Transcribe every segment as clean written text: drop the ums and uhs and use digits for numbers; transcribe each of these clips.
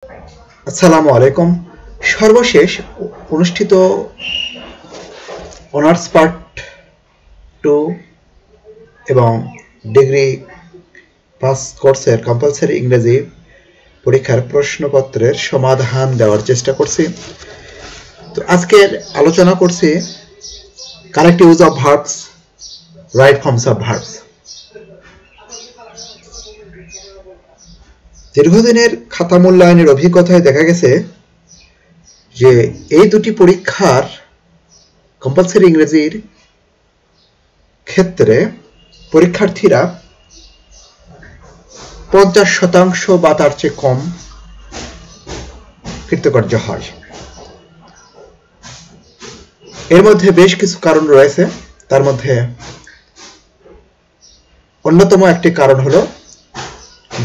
আসসালামু আলাইকুম। সর্বশেষ অনুষ্ঠিত অনার্স পার্ট 2 এবং ডিগ্রি পাস কোর্সের কম্পালসারি ইংরেজি পরীক্ষার প্রশ্নপত্রের সমাধান দেওয়ার চেষ্টা করছি। তো আজকের আলোচনা করছি correct use of verbs, right forms of verbs. দীর্ঘদিনের খাতা মূল্যায়নের অভিজ্ঞতায় দেখা গেছে যে এই দুটি পরীক্ষার কম্পালসারি ইংরেজির ক্ষেত্রে পরীক্ষার্থীরা 50% বা তার চেয়ে কম কৃতকার্য হয়। এর মধ্যে বেশ কিছু কারণ রয়েছে। তার মধ্যে অন্যতম একটি কারণ হলো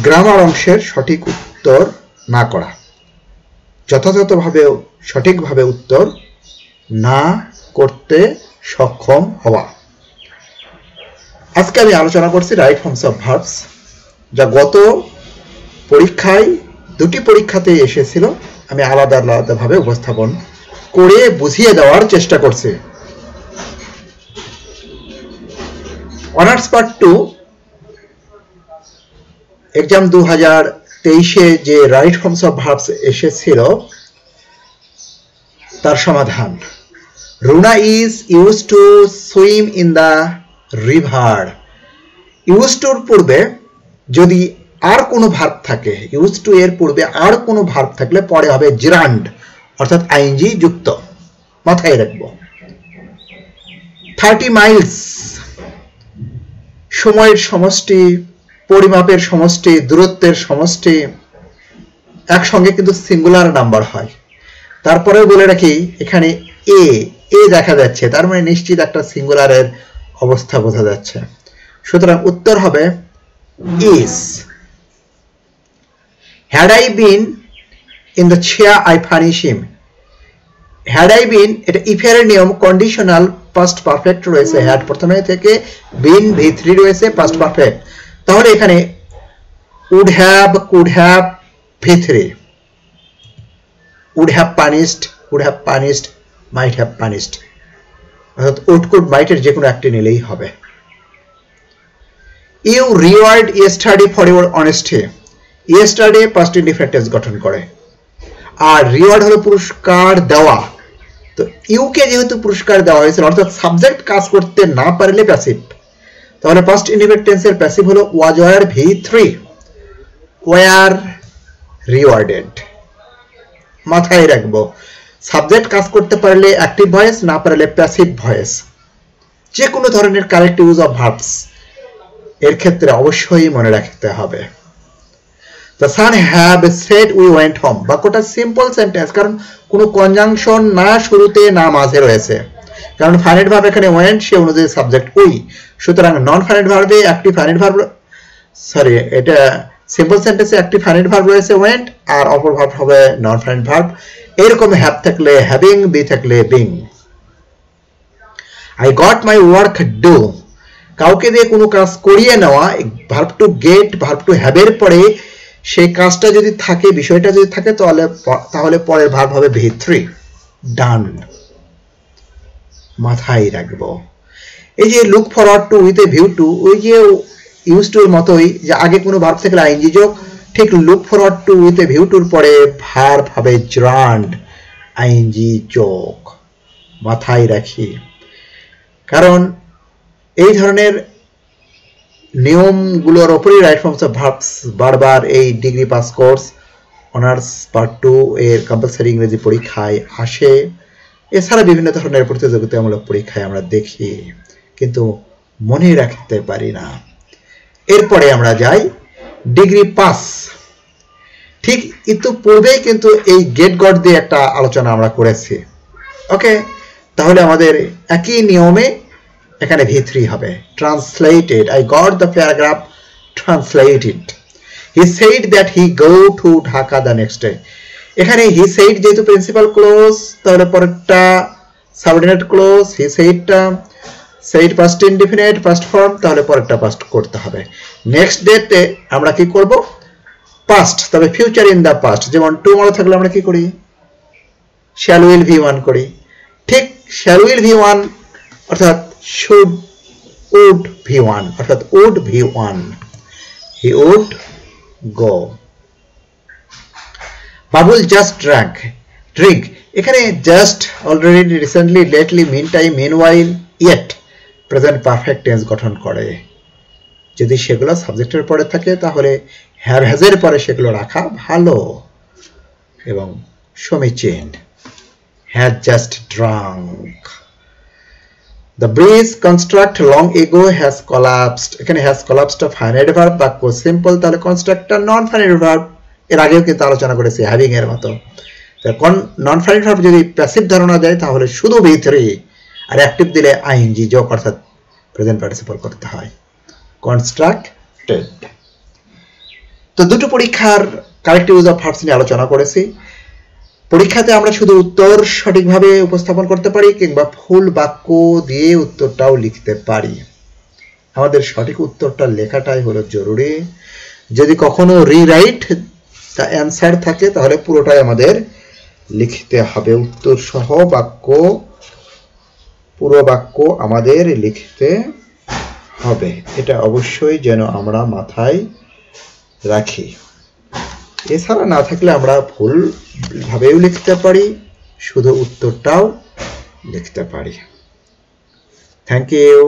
গ্রামার অংশের সঠিক উত্তর না করা, যথাযথভাবে সঠিকভাবে উত্তর না করতে সক্ষম হওয়া। আজকে আমি আলোচনা করছি রাইট ফর্মস অফ ভার্বস, যা গত পরীক্ষায় দুটি পরীক্ষাতে এসেছিল। আমি আলাদা আলাদাভাবে উপস্থাপন করে বুঝিয়ে দেওয়ার চেষ্টা করছি। অনার্স পার্ট 2 এক্সাম 2023-এ যে রাইট ফর্মস অফ ভার্বস এসেছিল তার সমাধান। Runa is use to swim in the river. Use টুর পূর্বে যদি আর কোনো ভার্ব থাকে, ইউজ টু এর পূর্বে আর কোনো ভার্ব থাকলে পরে হবে জিরান্ড, অর্থাৎ আইএনজি যুক্ত। মাথায় রাখবো। 30 মাইলস সময়ের সমষ্টি, পরিমাপের সমষ্টি, দূরত্বের সমষ্টি, একসঙ্গে কিন্তু সিঙ্গুলার নাম্বার হয়। তারপরে বলে রাখি, এখানে এ দেখা যাচ্ছে, তার মানে নিশ্চিত একটা সিঙ্গুলারের অবস্থা বোঝা যাচ্ছে। সুতরাং উত্তর হবে is. Had I been in the chair I punish him. Had I been, এটা ইফের নিয়ম, কন্ডিশনাল পাস্ট পারফেক্ট রয়েছে, হ্যাড প্রথমে থেকে, বিন V3 রয়েছে, পাস্ট পারফেক্ট। তাহলে এখানে would have, could have V3, would have punished, might have punished, অর্থাৎ would, could, might এর যে কোনো একটি নিলেই হবে। You reward yesterday for your honesty. yesterday past indefinite tense গঠন করে, আর রিওয়ার্ড হলো পুরস্কার দেওয়া। তো ইউকে যেহেতু পুরস্কার দেওয়া হয়েছিল, অর্থাৎ সাবজেক্ট কাজ করতে না পারলে প্যাসিভ, তাহলে পাস্ট ইনডিফিনিট টেন্সের প্যাসিভ হলো was were V3, were rewarded. মাথায় রাখবো, সাবজেক্ট কাজ করতে পারলে অ্যাক্টিভ ভয়েস, না পারলে প্যাসিভ ভয়েস। যে কোনো ধরনের কারেক্ট ইউজ অফ ভার্বস এর ক্ষেত্রে অবশ্যই মনে রাখতে হবে। The son have said we went home। বাক্যটা সিম্পল সেন্টেন্স, কারণ কোনো কনজাংশন না শুরুতে না মাঝে রয়েছে। কারণ ফাইনাইট ভার্ব এখানে ওয়েন্ট, সে অনুযায়ী সাবজেক্ট উই। সুতরাং নন ফাইনাইট ভার্বে একটি ফাইনাইট ভার্ব, এটা সিম্পল সেন্টেন্সে একটি ফাইনাইট ভার্ব রয়েছে ওয়েন্ট, আর অপর ভার্ব হবে নন ফাইনাইট ভার্ব। এরকম হ্যাভ থাকলে হ্যাভিং, বি থাকলে being. I got my work do। কাউকে দিয়ে কোনো কাজ করিয়ে নেওয়া, verb to get, verb to have এর পরে সেই কাজটা যদি থাকে, বিষয়টা যদি থাকে, তাহলে পরের ভার্ব হবে V3, ডান। মাথায় রাখবো। এই যে look forward to with a view to, ওই যে ইউজ টুর মতোই, যে আগে কোনো ভার্ব থাকলে আইএনজি যোগ, ঠিক look forward to with a view টুর পরে ভার্ব হবে জার্ন্ড, আইএনজি যোগ। মাথায় রাখি, কারণ এই ধরনের নিয়মগুলোর ওপরই রাইট ফর্মস অফ ভার্বস বারবার এই degree pass course honours part 2 এর কম্পালসারি ইংরেজি পরীক্ষায় আসে। এছাড়া বিভিন্ন ধরনের প্রতিযোগিতামূলক পরীক্ষায় আমরা দেখি, কিন্তু মনে রাখতে পারি না। এরপরে আমরা যাই ডিগ্রি পাস। ঠিক ইতিপূর্বেই কিন্তু এই গেট গট দিয়ে একটা আলোচনা আমরা করেছি। ওকে, তাহলে আমাদের একই নিয়মে এখানে V3 হবে, translated. I got the paragraph translated. He said that he go to Dhaka the next day. এখানে he said যেহেতু প্রিন্সিপাল ক্লোজ, তাহলে পরেরটা subordinate clause. he said past indefinite past form, তাহলে পরেরটা পাস্ট করতে হবে। নেক্সট ডেতে আমরা কি করব, পাস্ট, তবে ফিউচার ইন দা পাস্ট, যেমন টুমরো থাকলে আমরা কি করি? শ্যাল উইল V1 করি। ঠিক শ্যাল উইল V1 অর্থাৎ শুড উড V1 অর্থাৎ would V1, he would go. Babul just drink, এখানে just, already, recently, lately, meantime, meanwhile, yet present perfect tense গঠন করে। যদি সেগুলো সাবজেক্টের পরে থাকে তাহলে হ্যাভ হ্যাজের পরে সেগুলো রাখা ভালো এবং সমীচীন। Has just drunk. The bridge construct long ago has collapsed, এখানে has collapsed ফাইনাইট ভার্ব, বাক্য সিম্পল, তাহলে কনস্ট্রাক্টর নন ফাইনাইট ভার্ব, এর আগেও কিন্তু আলোচনা করেছি হ্যাভিং এর মতো। নন ফাইনাইট ভার্ব যদি প্যাসিভ ধারণা দেয় তাহলে শুধু V3 আর অ্যাক্টিভ দিলে আইএনজি যোগ অর্থাৎ প্রেজেন্ট পার্টিসিপল করতে হয়, কনস্ট্রাক্টেড। তো দুটো পরীক্ষার কারেক্ট ইউজ অফ ভার্বস নিয়ে আলোচনা করেছি। পরীক্ষাতে আমরা শুধু উত্তর সঠিকভাবে উপস্থাপন করতে পারি কিংবা ফুল বাক্য দিয়ে উত্তরটাও লিখতে পারি। আমাদের সঠিক উত্তরটা লেখাটাই হলো জরুরি। যদি কখনো রিরাইট দ্য অ্যান্সার থাকে তাহলে পুরোটাই আমাদের লিখতে হবে, উত্তর সহ বাক্য, পুরো বাক্য আমাদের লিখতে হবে। এটা অবশ্যই যেন আমরা মাথায় রাখি। এছাড়া না থাকলে আমরা ভুল ভাবেও লিখতে পারি, শুধু উত্তরটাও লিখতে পারি। Thank you.